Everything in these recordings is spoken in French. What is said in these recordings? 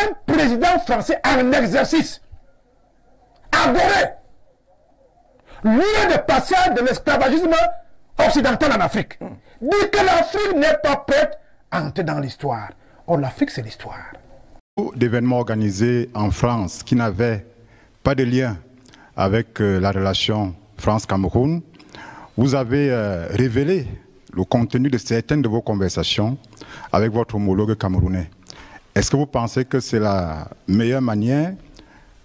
un président français en exercice, adoré, lieu de passage de l'esclavagisme occidental en Afrique, dit que l'Afrique n'est pas prête à entrer dans l'histoire. Or, l'Afrique, c'est l'histoire. D'événements organisés en France qui n'avaient pas de lien avec la relation France-Cameroun, vous avez révélé le contenu de certaines de vos conversations avec votre homologue camerounais. Est-ce que vous pensez que c'est la meilleure manière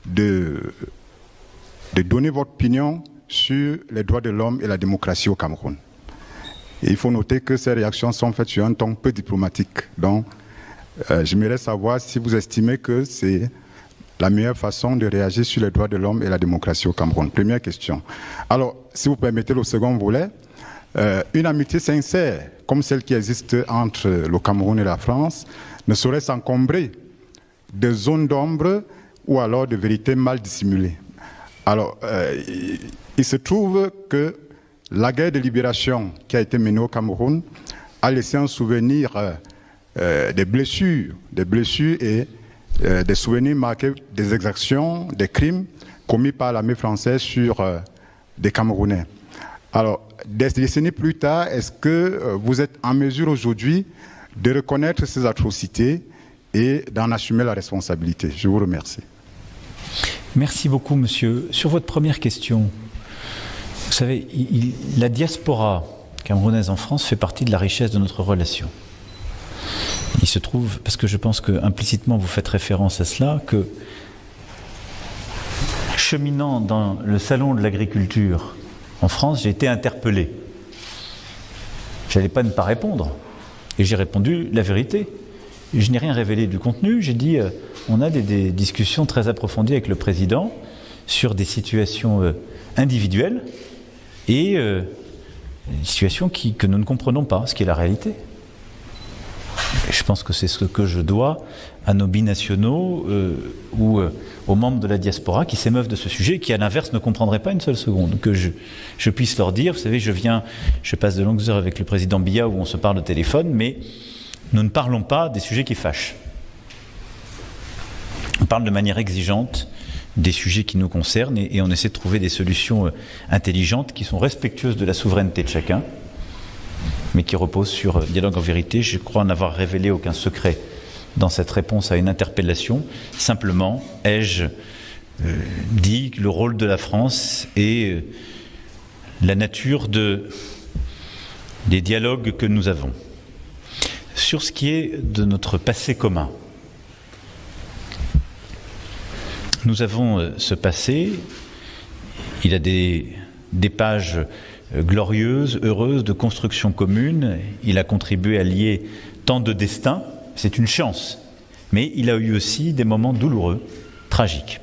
de donner votre opinion sur les droits de l'homme et la démocratie au Cameroun? Et il faut noter que ces réactions sont faites sur un ton peu diplomatique. Donc, j'aimerais savoir si vous estimez que c'est la meilleure façon de réagir sur les droits de l'homme et la démocratie au Cameroun. Première question. Alors, si vous permettez le second volet, une amitié sincère, comme celle qui existe entre le Cameroun et la France, ne saurait s'encombrer de zones d'ombre ou alors de vérités mal dissimulées. Alors, il se trouve que la guerre de libération qui a été menée au Cameroun a laissé un souvenir des blessures et des souvenirs marqués des exactions, des crimes commis par l'armée française sur des Camerounais. Alors, des décennies plus tard, est-ce que vous êtes en mesure aujourd'hui de reconnaître ces atrocités et d'en assumer la responsabilité? Je vous remercie. Merci beaucoup, monsieur. Sur votre première question, vous savez, la diaspora camerounaise en France fait partie de la richesse de notre relation. Il se trouve, parce que je pense que implicitement vous faites référence à cela, que cheminant dans le salon de l'agriculture en France, j'ai été interpellé. Je n'allais pas ne pas répondre. Et j'ai répondu la vérité. Je n'ai rien révélé du contenu. J'ai dit, on a des discussions très approfondies avec le président sur des situations individuelles et des situations que nous ne comprenons pas, ce qui est la réalité. Et je pense que c'est ce que je dois à nos binationaux ou aux membres de la diaspora qui s'émeuvent de ce sujet et qui, à l'inverse, ne comprendraient pas une seule seconde. Que je puisse leur dire, vous savez, je passe de longues heures avec le président Biya où on se parle au téléphone, mais nous ne parlons pas des sujets qui fâchent. On parle de manière exigeante des sujets qui nous concernent et on essaie de trouver des solutions intelligentes qui sont respectueuses de la souveraineté de chacun, mais qui repose sur dialogue en vérité. Je crois n'avoir révélé aucun secret dans cette réponse à une interpellation. Simplement, ai-je dit le rôle de la France et la nature des dialogues que nous avons. Sur ce qui est de notre passé commun, nous avons ce passé, il a des pages glorieuse, heureuse, de construction commune. Il a contribué à lier tant de destins, c'est une chance. Mais il a eu aussi des moments douloureux, tragiques.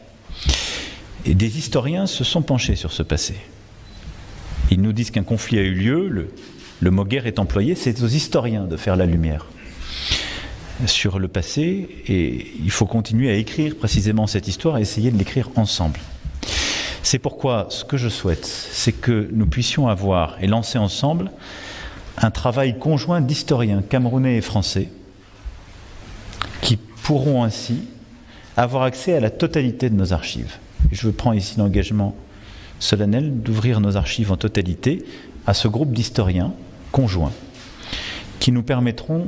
Et des historiens se sont penchés sur ce passé. Ils nous disent qu'un conflit a eu lieu, le mot guerre est employé, c'est aux historiens de faire la lumière sur le passé, et il faut continuer à écrire précisément cette histoire et essayer de l'écrire ensemble. C'est pourquoi ce que je souhaite, c'est que nous puissions avoir et lancer ensemble un travail conjoint d'historiens camerounais et français qui pourront ainsi avoir accès à la totalité de nos archives. Et je prends ici l'engagement solennel d'ouvrir nos archives en totalité à ce groupe d'historiens conjoints qui nous permettront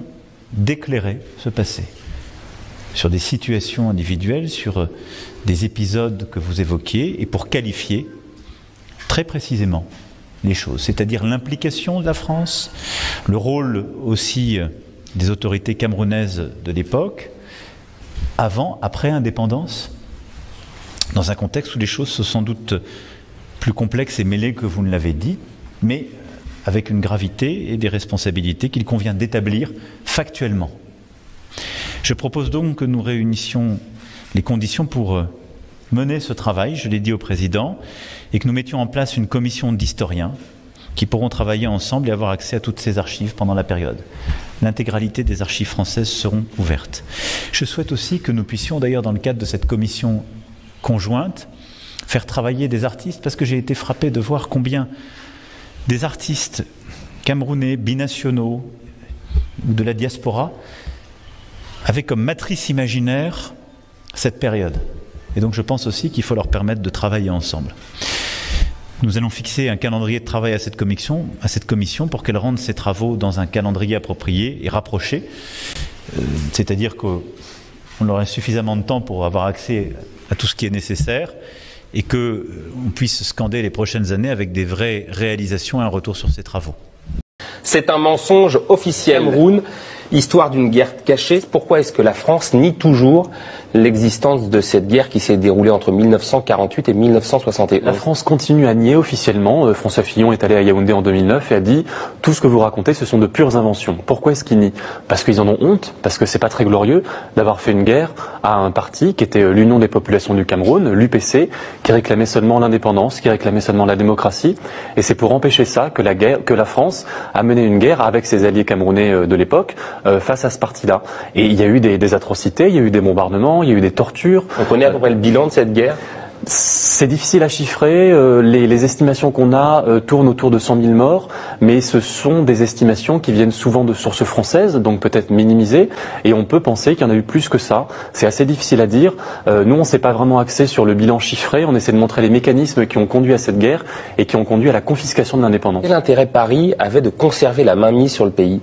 d'éclairer ce passé sur des situations individuelles, sur des épisodes que vous évoquiez, et pour qualifier très précisément les choses, c'est-à-dire l'implication de la France, le rôle aussi des autorités camerounaises de l'époque, avant, après indépendance, dans un contexte où les choses sont sans doute plus complexes et mêlées que vous ne l'avez dit, mais avec une gravité et des responsabilités qu'il convient d'établir factuellement. Je propose donc que nous réunissions les conditions pour mener ce travail, je l'ai dit au président, et que nous mettions en place une commission d'historiens qui pourront travailler ensemble et avoir accès à toutes ces archives pendant la période. L'intégralité des archives françaises seront ouvertes. Je souhaite aussi que nous puissions, d'ailleurs dans le cadre de cette commission conjointe, faire travailler des artistes, parce que j'ai été frappé de voir combien des artistes camerounais, binationaux, ou de la diaspora, avaient comme matrice imaginaire cette période. Et donc je pense aussi qu'il faut leur permettre de travailler ensemble. Nous allons fixer un calendrier de travail à cette commission pour qu'elle rende ses travaux dans un calendrier approprié et rapproché. C'est-à-dire qu'on aurait suffisamment de temps pour avoir accès à tout ce qui est nécessaire et qu'on puisse scander les prochaines années avec des vraies réalisations et un retour sur ces travaux. C'est un mensonge officiel. Cameroun, histoire d'une guerre cachée. Pourquoi est-ce que la France nie toujours l'existence de cette guerre qui s'est déroulée entre 1948 et 1971? La France continue à nier officiellement. François Fillon est allé à Yaoundé en 2009 et a dit « Tout ce que vous racontez, ce sont de pures inventions ». Pourquoi est-ce qu'ils nient? Parce qu'ils en ont honte, parce que c'est pas très glorieux d'avoir fait une guerre à un parti qui était l'Union des populations du Cameroun, l'UPC, qui réclamait seulement l'indépendance, qui réclamait seulement la démocratie. Et c'est pour empêcher ça que la France a mené une guerre avec ses alliés camerounais de l'époque face à ce parti-là. Et il y a eu des atrocités, il y a eu des bombardements, il y a eu des tortures. On connaît à peu près le bilan de cette guerre? C'est difficile à chiffrer, les estimations qu'on a tournent autour de 100 000 morts, mais ce sont des estimations qui viennent souvent de sources françaises, donc peut-être minimisées, et on peut penser qu'il y en a eu plus que ça. C'est assez difficile à dire. Nous, on ne s'est pas vraiment axé sur le bilan chiffré, on essaie de montrer les mécanismes qui ont conduit à cette guerre et qui ont conduit à la confiscation de l'indépendance. Quel intérêt Paris avait de conserver la mainmise sur le pays?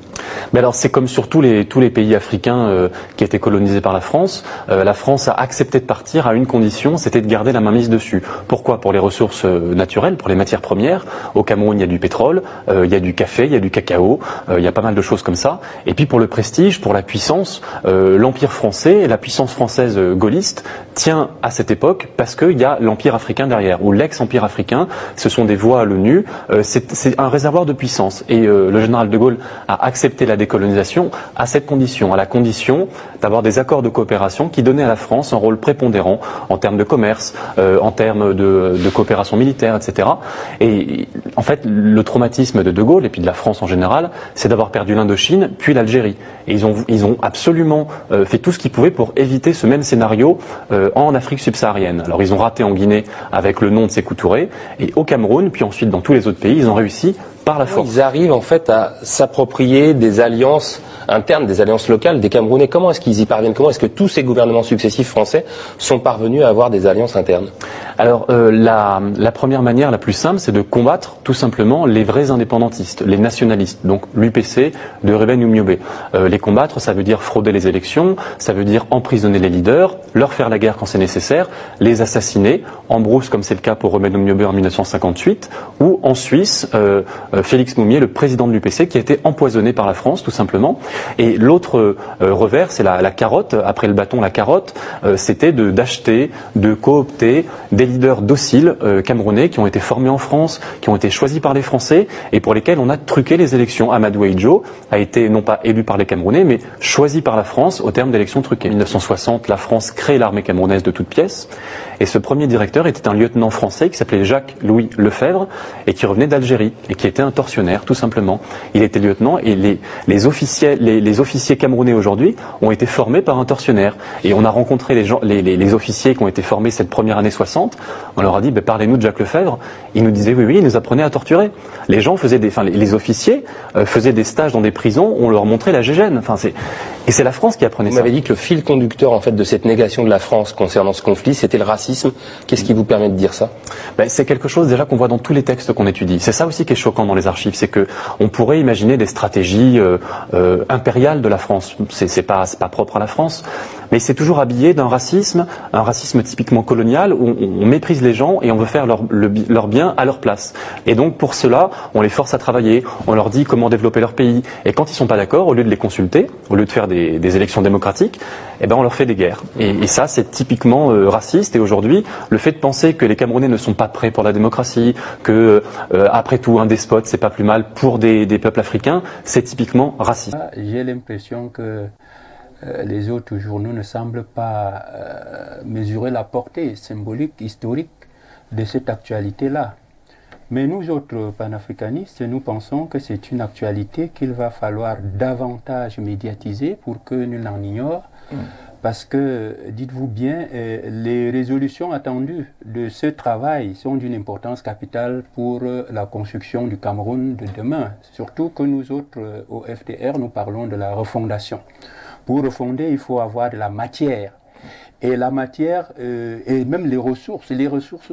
Mais alors c'est comme sur tous les pays africains qui étaient colonisés par la France. La France a accepté de partir à une condition, c'était de garder la mainmise dessus. Pourquoi? Pour les ressources naturelles, pour les matières premières. Au Cameroun, il y a du pétrole, il y a du café, il y a du cacao, il y a pas mal de choses comme ça. Et puis pour le prestige, pour la puissance, l'Empire français, la puissance française gaulliste tient à cette époque parce qu'il y a l'Empire africain derrière, ou l'ex-Empire africain. Ce sont des voies à l'ONU. C'est un réservoir de puissance. Et le général de Gaulle a accepté la décolonisation à cette condition, à la condition d'avoir des accords de coopération qui donnaient à la France un rôle prépondérant en termes de commerce, en termes de coopération militaire, etc. Et en fait, le traumatisme de Gaulle et puis de la France en général, c'est d'avoir perdu l'Indochine puis l'Algérie. Et ils ont absolument fait tout ce qu'ils pouvaient pour éviter ce même scénario en Afrique subsaharienne. Alors ils ont raté en Guinée avec le nom de Sékou Touré, et au Cameroun, puis ensuite dans tous les autres pays, ils ont réussi par la force. Ils arrivent en fait à s'approprier des alliances internes, des alliances locales des Camerounais. Comment est-ce qu'ils y parviennent? Comment est-ce que tous ces gouvernements successifs français sont parvenus à avoir des alliances internes? Alors la première manière, la plus simple, c'est de combattre tout simplement les vrais indépendantistes, les nationalistes, donc l'UPC de Reben Umiobé. Les combattre, ça veut dire frauder les élections, ça veut dire emprisonner les leaders, leur faire la guerre quand c'est nécessaire, les assassiner, en brousse comme c'est le cas pour Reben Umiobé en 1958, ou en Suisse, Félix Moumié, le président de l'UPC, qui a été empoisonné par la France tout simplement. Et l'autre revers, c'est la carotte, après le bâton, la carotte, c'était d'acheter, de coopter des leaders dociles camerounais qui ont été formés en France, qui ont été choisis par les Français et pour lesquels on a truqué les élections. Amadou Ahidjo a été non pas élu par les Camerounais, mais choisi par la France au terme d'élections truquées. En 1960, la France crée l'armée camerounaise de toutes pièces. Et ce premier directeur était un lieutenant français qui s'appelait Jacques-Louis Lefebvre et qui revenait d'Algérie et qui était un tortionnaire, tout simplement. Il était lieutenant et les officiers camerounais aujourd'hui ont été formés par un tortionnaire. Et on a rencontré les officiers qui ont été formés cette première année 60. On leur a dit, parlez-nous de Jacques Lefebvre. Ils nous disaient, oui, il nous apprenait à torturer. Les gens faisaient les officiers faisaient des stages dans des prisons, on leur montrait la gégène. Et c'est la France qui apprenait ça. Vous m'avez dit que le fil conducteur en fait de cette négation de la France concernant ce conflit, c'était le racisme. Qu'est-ce qui vous permet de dire ça? C'est quelque chose déjà qu'on voit dans tous les textes qu'on étudie. C'est ça aussi qui est choquant dans les archives, c'est que on pourrait imaginer des stratégies impériales de la France. C'est pas propre à la France, mais c'est toujours habillé d'un racisme, un racisme typiquement colonial où on méprise les gens et on veut faire leur bien à leur place. Et donc pour cela, on les force à travailler, on leur dit comment développer leur pays. Et quand ils sont pas d'accord, au lieu de les consulter, au lieu de faire des élections démocratiques, on leur fait des guerres. Et ça, c'est typiquement raciste. Et aujourd'hui, le fait de penser que les Camerounais ne sont pas prêts pour la démocratie, que après tout, un despote, c'est pas plus mal pour des peuples africains, c'est typiquement raciste. J'ai l'impression que les autres journaux ne semblent pas mesurer la portée symbolique, historique de cette actualité-là. Mais nous autres panafricanistes, nous pensons que c'est une actualité qu'il va falloir davantage médiatiser pour que nul n'en ignore. Parce que, dites-vous bien, les résolutions attendues de ce travail sont d'une importance capitale pour la construction du Cameroun de demain. Surtout que nous autres, au FDR, nous parlons de la refondation. Pour refonder, il faut avoir de la matière. Et la matière, et même les ressources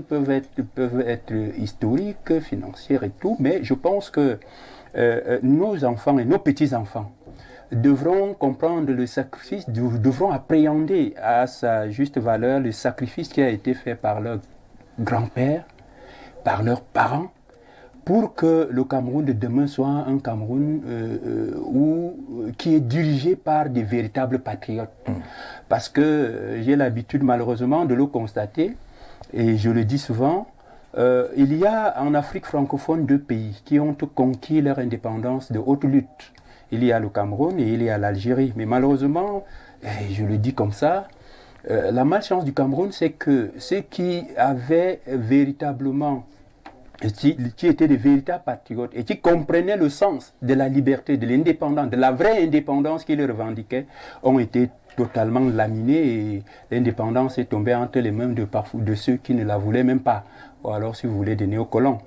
peuvent être historiques, financières et tout, mais je pense que nos enfants et nos petits-enfants devront comprendre le sacrifice, devront appréhender à sa juste valeur le sacrifice qui a été fait par leur grand-père, par leurs parents, pour que le Cameroun de demain soit un Cameroun qui est dirigé par des véritables patriotes. Parce que j'ai l'habitude malheureusement de le constater, et je le dis souvent, il y a en Afrique francophone 2 pays qui ont conquis leur indépendance de haute lutte. Il y a le Cameroun et il y a l'Algérie. Mais malheureusement, et je le dis comme ça, la malchance du Cameroun, c'est que ceux qui avaient véritablement, qui étaient des véritables patriotes et qui comprenaient le sens de la liberté, de l'indépendance, de la vraie indépendance qu'ils revendiquaient, ont été totalement laminés et l'indépendance est tombée entre les mains de ceux qui ne la voulaient même pas, ou alors si vous voulez des néocolons.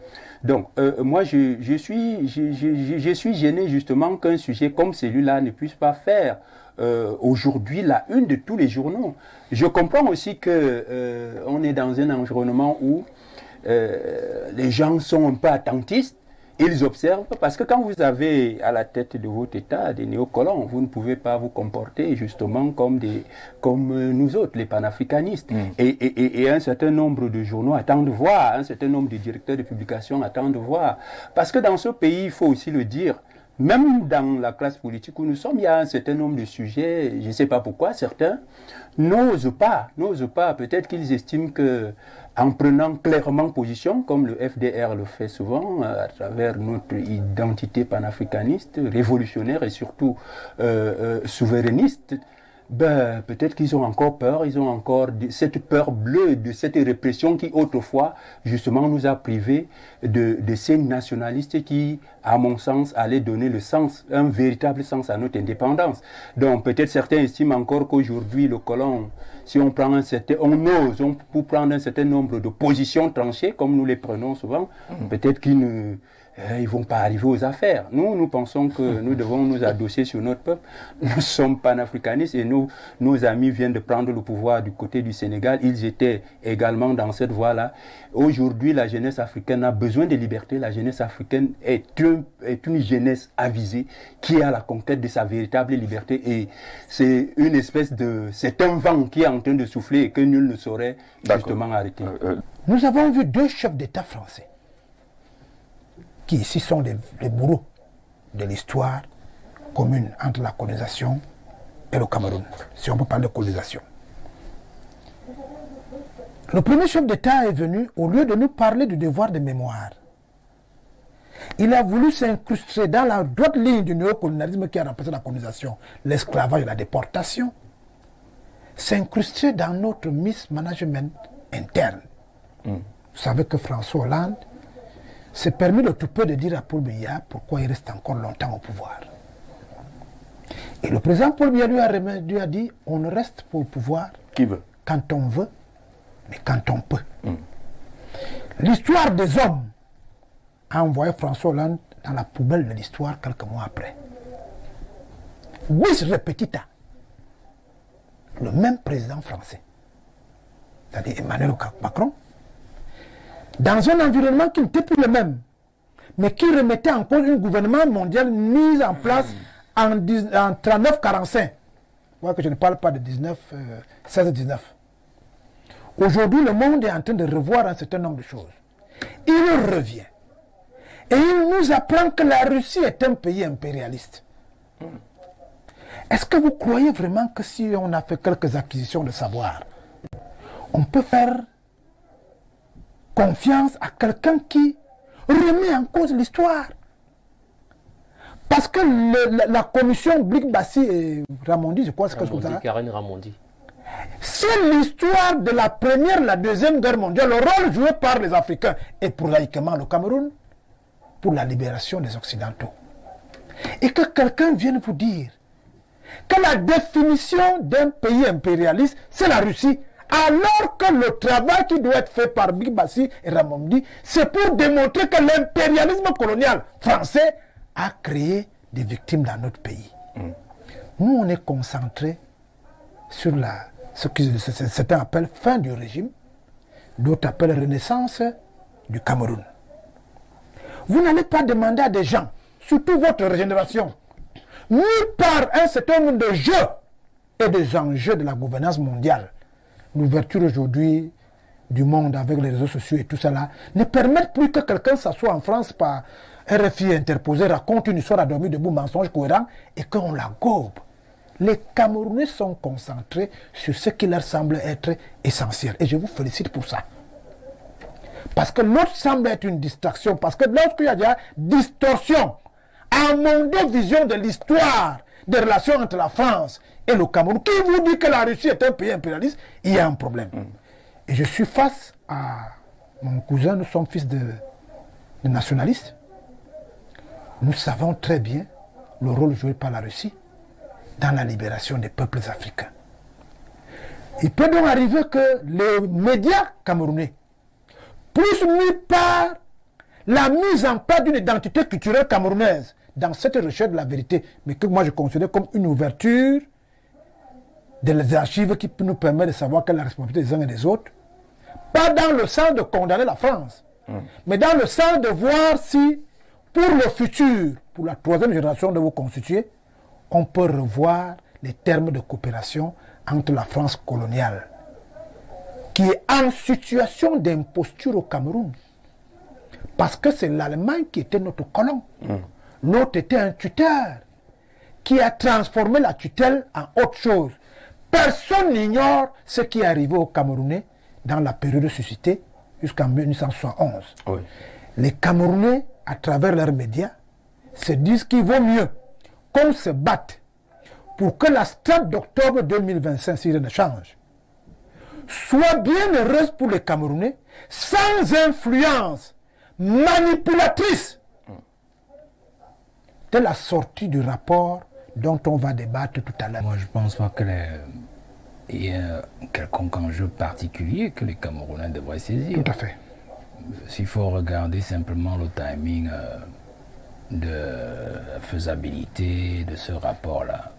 Donc moi je suis gêné justement qu'un sujet comme celui-là ne puisse pas faire aujourd'hui la une de tous les journaux. Je comprends aussi que on est dans un environnement où les gens sont un peu attentistes, ils observent, parce que quand vous avez à la tête de votre État des néocolons, vous ne pouvez pas vous comporter justement comme nous autres, les panafricanistes. Et un certain nombre de journaux attendent de voir, un certain nombre de directeurs de publication attendent de voir. Parce que dans ce pays, il faut aussi le dire, même dans la classe politique où nous sommes, il y a un certain nombre de sujets, je ne sais pas pourquoi, certains n'osent pas. Peut-être qu'ils estiment que en prenant clairement position, comme le FDR le fait souvent, à travers notre identité panafricaniste, révolutionnaire et surtout souverainiste, ben, peut-être qu'ils ont encore peur, ils ont encore cette peur bleue de cette répression qui autrefois justement nous a privés de ces nationalistes qui, à mon sens, allaient donner le sens, un véritable sens à notre indépendance. Donc peut-être certains estiment encore qu'aujourd'hui le colon, si on prend pour prendre un certain nombre de positions tranchées, comme nous les prenons souvent, peut-être qu'ils ne vont pas arriver aux affaires. Nous pensons que nous devons nous adosser sur notre peuple. Nous sommes panafricanistes et nos amis viennent de prendre le pouvoir du côté du Sénégal. Ils étaient également dans cette voie-là. Aujourd'hui, la jeunesse africaine a besoin de liberté. La jeunesse africaine est une jeunesse avisée qui est à la conquête de sa véritable liberté. Et c'est une espèce c'est un vent qui est en train de souffler et que nul ne saurait justement arrêter. Nous avons vu 2 chefs d'État français qui ici sont les bourreaux de l'histoire commune entre la colonisation et le Cameroun, si on peut parler de colonisation. Le premier chef d'État est venu, au lieu de nous parler du devoir de mémoire, il a voulu s'incruster dans la droite ligne du néocolonialisme qui a remplacé la colonisation, l'esclavage et la déportation, s'incruster dans notre mismanagement interne. Vous savez que François Hollande s'est permis le tout peu de dire à Paul Biya pourquoi il reste encore longtemps au pouvoir. Et le président Paul Biya lui a dit, on ne reste pour le pouvoir quand on veut, mais quand on peut. L'histoire des hommes a envoyé François Hollande dans la poubelle de l'histoire quelques mois après. Bis repetita, le même président français, c'est-à-dire Emmanuel Macron, dans un environnement qui n'était plus le même, mais qui remettait en cause un gouvernement mondial mis en place en 1939-45. Moi que je ne parle pas de 16-19. Aujourd'hui, le monde est en train de revoir un certain nombre de choses. Il revient. Et il nous apprend que la Russie est un pays impérialiste. Est-ce que vous croyez vraiment que si on a fait quelques acquisitions de savoir, on peut faire confiance à quelqu'un qui remet en cause l'histoire? Parce que la commission Blic-Bassi et Ramondi, je crois que c'est comme ça. Karen Ramondi. C'est l'histoire de la première et la deuxième guerre mondiale, le rôle joué par les Africains et prosaïquement le Cameroun pour la libération des Occidentaux. Et que quelqu'un vienne vous dire que la définition d'un pays impérialiste, c'est la Russie, alors que le travail qui doit être fait par Blic-Bassi et Ramondi, c'est pour démontrer que l'impérialisme colonial français a créé des victimes dans notre pays. Nous, on est concentrés sur ce que certains appellent fin du régime, d'autres appellent renaissance du Cameroun. Vous n'allez pas demander à des gens, surtout votre régénération, nulle part un certain nombre de jeux et des enjeux de la gouvernance mondiale. L'ouverture aujourd'hui du monde avec les réseaux sociaux et tout ça là, ne permettent plus que quelqu'un s'assoie en France par RFI interposé, raconte une histoire à dormir debout, mensonge cohérent, et qu'on la gobe. Les Camerounais sont concentrés sur ce qui leur semble être essentiel. Et je vous félicite pour ça. Parce que l'autre semble être une distraction. Parce que lorsqu'il y a déjà distorsion, à mon vision de l'histoire des relations entre la France et le Cameroun, qui vous dit que la Russie est un pays impérialiste, il y a un problème. Et je suis face à mon cousin, nous sommes fils de nationalistes. Nous savons très bien le rôle joué par la Russie dans la libération des peuples africains. Il peut donc arriver que les médias camerounais puissent mis par la mise en place d'une identité culturelle camerounaise dans cette recherche de la vérité, mais que moi je considère comme une ouverture des archives qui nous permet de savoir quelle est la responsabilité des uns et des autres, pas dans le sens de condamner la France, mais dans le sens de voir si, pour le futur, pour la troisième génération de vous constituer, on peut revoir les termes de coopération entre la France coloniale, qui est en situation d'imposture au Cameroun. Parce que c'est l'Allemagne qui était notre colon. L'autre était un tuteur, qui a transformé la tutelle en autre chose. Personne n'ignore ce qui est arrivé aux Camerounais dans la période suscitée jusqu'en 1971. Oui. Les Camerounais, à travers leurs médias, se disent qu'il vaut mieux qu'on se batte pour que la strate d'octobre 2025, si rien ne change, soit bien heureuse pour les Camerounais, sans influence manipulatrice de la sortie du rapport dont on va débattre tout à l'heure. Moi, je ne pense pas qu'il y ait quelconque enjeu particulier que les Camerounais devraient saisir. Tout à fait. S'il faut regarder simplement le timing de faisabilité de ce rapport-là,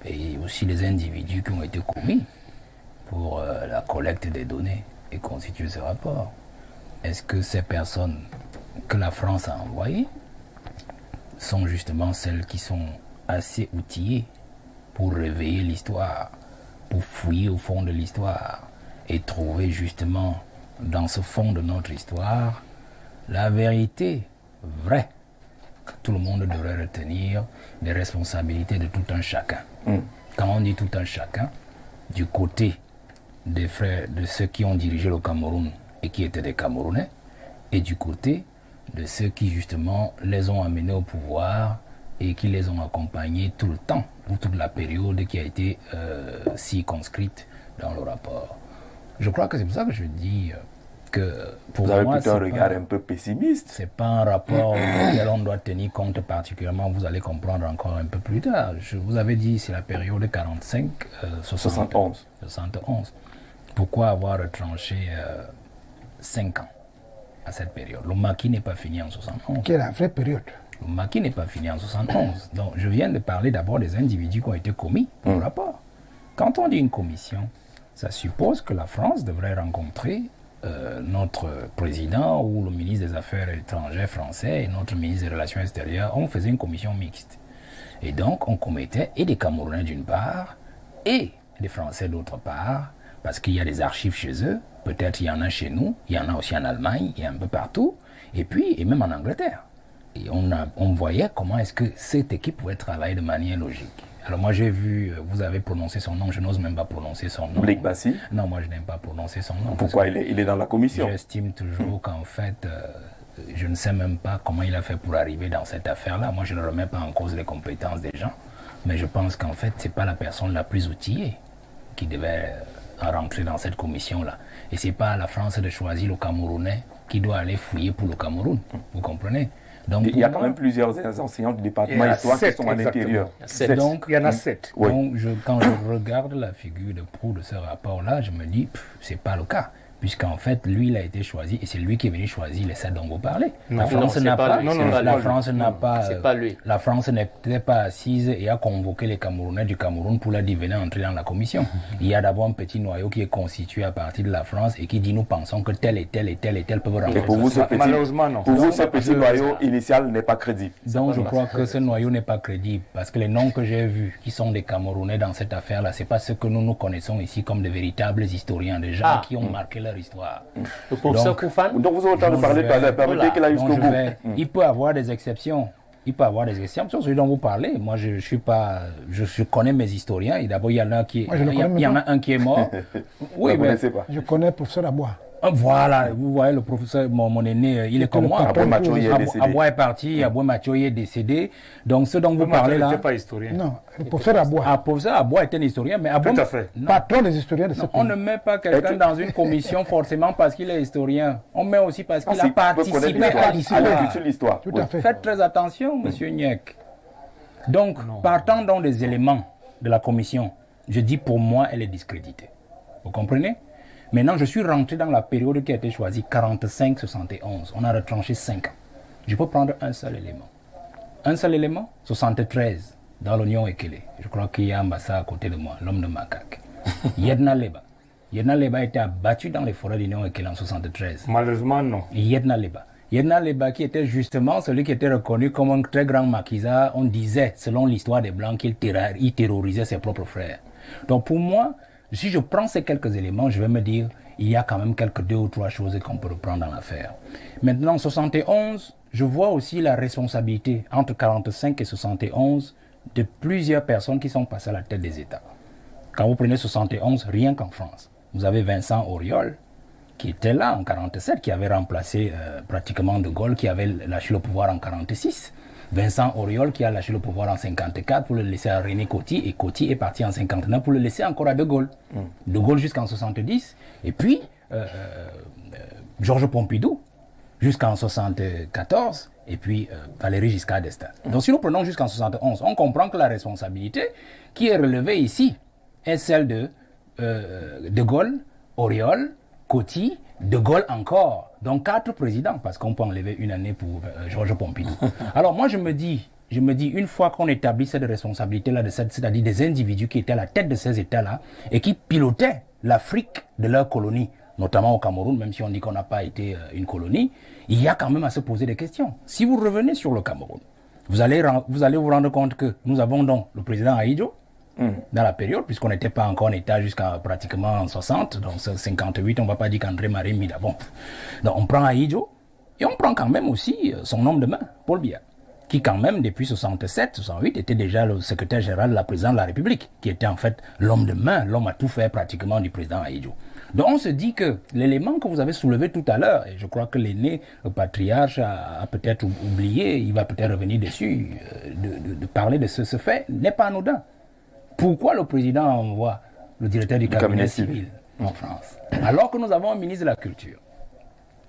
et aussi les individus qui ont été commis pour la collecte des données et constituer ce rapport. Est-ce que ces personnes que la France a envoyées sont justement celles qui sont assez outillées pour réveiller l'histoire, pour fouiller au fond de l'histoire et trouver justement dans ce fond de notre histoire la vérité vraie que tout le monde devrait retenir des responsabilités de tout un chacun. Quand on dit tout un chacun, du côté des frères, de ceux qui ont dirigé le Cameroun et qui étaient des Camerounais, et du côté de ceux qui justement les ont amenés au pouvoir et qui les ont accompagnés tout le temps, ou toute la période qui a été circonscrite dans le rapport. Je crois que c'est pour ça que je dis que pour moi, vous avez plutôt un regard un peu pessimiste. C'est pas un rapport auquel on doit tenir compte particulièrement, vous allez comprendre encore un peu plus tard. Je vous avais dit, c'est la période 45-71. Pourquoi avoir retranché 5 ans à cette période? Le maquis n'est pas fini en 71. Quelle est la vraie période? Le maquis n'est pas fini en 71. Donc je viens de parler d'abord des individus qui ont été commis pour le rapport. Quand on dit une commission, ça suppose que la France devrait rencontrer notre président ou le ministre des Affaires étrangères français et notre ministre des Relations extérieures. On faisait une commission mixte. Et donc on commettait et des Camerounais d'une part et des Français d'autre part, parce qu'il y a des archives chez eux, peut-être il y en a chez nous, il y en a aussi en Allemagne, il y a un peu partout, et puis et même en Angleterre. Et on voyait comment est-ce que cette équipe pouvait travailler de manière logique. Alors moi j'ai vu, vous avez prononcé son nom, je n'ose même pas prononcer son nom. Blake Bassi? Non, moi je n'aime pas prononcer son nom. Pourquoi il est dans la commission? J'estime toujours qu'en fait, je ne sais même pas comment il a fait pour arriver dans cette affaire-là. Moi je ne remets pas en cause les compétences des gens, mais je pense qu'en fait c'est pas la personne la plus outillée qui devait rentrer dans cette commission-là. Et c'est pas à la France de choisir le Camerounais qui doit aller fouiller pour le Cameroun, vous comprenez? Donc, il y a quand même plusieurs enseignants du département d'histoire qui sont à l'intérieur. Donc, il y en a 7. Donc, quand je regarde la figure de proue de ce rapport-là, je me dis, c'est pas le cas. puisqu'en fait, lui, il a été choisi, et c'est lui qui est venu choisir les 7 dont vous parlez. La France n'a pas, la France n'était pas assise et a convoqué les Camerounais du Cameroun pour leur dire venez entrer dans la commission. Il y a d'abord un petit noyau qui est constitué à partir de la France et qui dit nous pensons que tel et tel et tel et tel peuvent rentrer. Pour vous, malheureusement, non. Pour vous, ce petit noyau initial n'est pas crédible. Donc je crois que ce noyau n'est pas crédible parce que les noms que j'ai vus qui sont des Camerounais dans cette affaire-là, c'est pas ceux que nous connaissons ici comme de véritables historiens, des gens qui ont marqué leur histoire. Le professeur Koufane. Donc vous avez entendu parler tout à l'heure, permettez qu'il aille jusqu'au bout. Il peut avoir des exceptions. Il peut avoir des exceptions sur celui dont vous parlez. Moi, je connais mes historiens. Et d'abord, il y en a un qui est mort. Oui, mais je connais le professeur Aboua. Voilà, vous voyez, le professeur, mon aîné, il est comme moi. Aboua est parti, Aboua Mathieu est décédé. Donc, ce dont vous parlez là. Pas historien. Non, le professeur Aboua. Le professeur Aboua était un historien, mais Aboua. Tout à fait. Patron des historiens de ce pays. On ne met pas quelqu'un dans une commission forcément parce qu'il est historien. On met aussi parce qu'il a participé à l'histoire. Tout à fait. Faites très attention, monsieur Niek. Donc, partant dans des éléments de la commission, je dis pour moi, elle est discréditée. Vous comprenez? Maintenant, je suis rentré dans la période qui a été choisie, 45-71. On a retranché 5 ans. Je peux prendre un seul élément. Un seul élément, 73, dans l'Oignon Ekele. Je crois qu'il y a Ambassa à côté de moi, l'homme de macaque. Yedna Leba. Yedna Leba a été abattu dans les forêts de l'Oignon Ekele en 73. Malheureusement, non. Yedna Leba. Yedna Leba qui était justement celui qui était reconnu comme un très grand maquisard. On disait, selon l'histoire des Blancs, qu'il terrorisait ses propres frères. Donc pour moi, si je prends ces quelques éléments, je vais me dire, il y a quand même quelques 2 ou 3 choses qu'on peut reprendre dans l'affaire. Maintenant, en 71, je vois aussi la responsabilité entre 45 et 71 de plusieurs personnes qui sont passées à la tête des États. Quand vous prenez 71, rien qu'en France, vous avez Vincent Auriol, qui était là en 47, qui avait remplacé pratiquement De Gaulle, qui avait lâché le pouvoir en 46. Vincent Auriol qui a lâché le pouvoir en 54 pour le laisser à René Coty, et Coty est parti en 59 pour le laisser encore à De Gaulle. De Gaulle jusqu'en 70, et puis Georges Pompidou jusqu'en 74, et puis Valéry Giscard d'Estaing. Donc si nous prenons jusqu'en 71, on comprend que la responsabilité qui est relevée ici est celle de Gaulle, Auriol, Coty, De Gaulle encore. Donc 4 présidents, parce qu'on peut enlever une année pour Georges Pompidou. Alors moi je me dis, une fois qu'on établit cette responsabilité-là, c'est-à-dire des individus qui étaient à la tête de ces États-là et qui pilotaient l'Afrique de leur colonie, notamment au Cameroun, même si on dit qu'on n'a pas été une colonie, il y a quand même à se poser des questions. Si vous revenez sur le Cameroun, vous allez vous rendre compte que nous avons donc le président Ahidjo, dans la période, puisqu'on n'était pas encore en état jusqu'à pratiquement 60, donc 58, on ne va pas dire qu'André Marie Mida. Bon. Donc on prend Ahidjo, et on prend quand même aussi son homme de main, Paul Biya, qui quand même depuis 67, 68 était déjà le secrétaire général de la présidence de la République, qui était en fait l'homme de main, l'homme à tout faire pratiquement du président Ahidjo. Donc on se dit que l'élément que vous avez soulevé tout à l'heure, et je crois que l'aîné, le patriarche, a peut-être oublié, il va peut-être revenir dessus, de parler de ce fait, n'est pas anodin. Pourquoi le président envoie le directeur du cabinet civil en France, alors que nous avons un ministre de la Culture?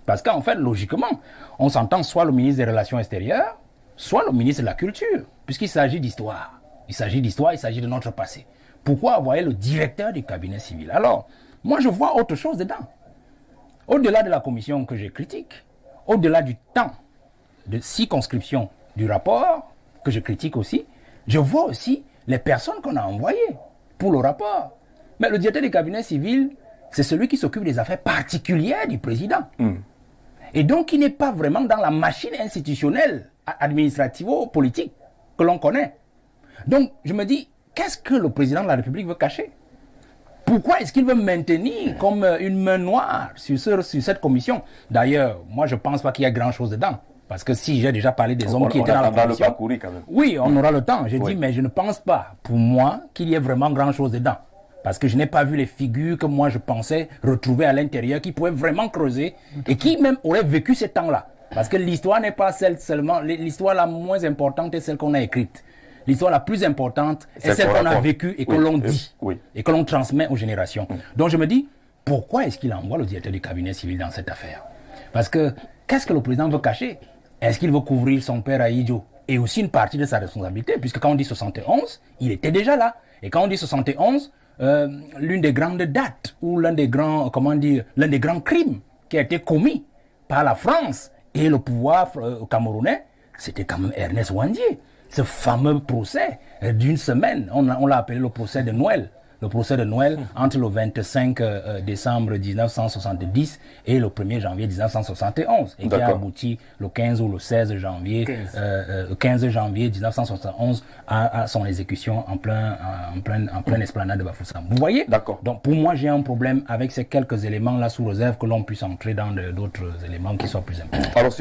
Parce qu'en fait, logiquement, on s'entend soit le ministre des Relations extérieures, soit le ministre de la Culture, puisqu'il s'agit d'histoire. Il s'agit d'histoire, il s'agit de notre passé. Pourquoi envoyer le directeur du cabinet civil? Alors, moi je vois autre chose dedans. Au-delà de la commission que je critique, au-delà du temps de circonscription du rapport, que je critique aussi, je vois aussi les personnes qu'on a envoyées pour le rapport. Mais le directeur du cabinet civil, c'est celui qui s'occupe des affaires particulières du président. Et donc, il n'est pas vraiment dans la machine institutionnelle, administrativo-politique que l'on connaît. Donc, je me dis, qu'est-ce que le président de la République veut cacher? Pourquoi est-ce qu'il veut maintenir comme une main noire sur cette commission? D'ailleurs, moi, je ne pense pas qu'il y a grand-chose dedans. Parce que si j'ai déjà parlé des hommes qui étaient dans la commission... quand même. Oui, on aura le temps. J'ai dit, mais je ne pense pas, pour moi, qu'il y ait vraiment grand-chose dedans. Parce que je n'ai pas vu les figures que moi je pensais retrouver à l'intérieur, qui pouvaient vraiment creuser et qui même auraient vécu ces temps-là. Parce que l'histoire n'est pas celle seulement... L'histoire la moins importante est celle qu'on a écrite. L'histoire la plus importante est celle qu'on a vécue et que l'on dit. Et que l'on transmet aux générations. Donc je me dis, pourquoi est-ce qu'il envoie le directeur du cabinet civil dans cette affaire? Parce que, qu'est-ce que le président veut cacher? Est-ce qu'il veut couvrir son père Ahidjo et aussi une partie de sa responsabilité? Puisque quand on dit 71, il était déjà là. Et quand on dit 71, l'une des grandes dates ou l'un des grands, l'un des grands crimes qui a été commis par la France et le pouvoir camerounais, c'était quand même Ernest Ouandié. Ce fameux procès d'une semaine, on l'a appelé le procès de Noël. Le procès de Noël entre le 25 décembre 1970 et le 1er janvier 1971 et qui a abouti le 15 ou le 16 janvier, 15 janvier 1971 à son exécution en pleine esplanade de Bafoussam. Vous voyez? D'accord. Donc pour moi j'ai un problème avec ces quelques éléments là sous réserve que l'on puisse entrer dans d'autres éléments qui soient plus importants. Alors,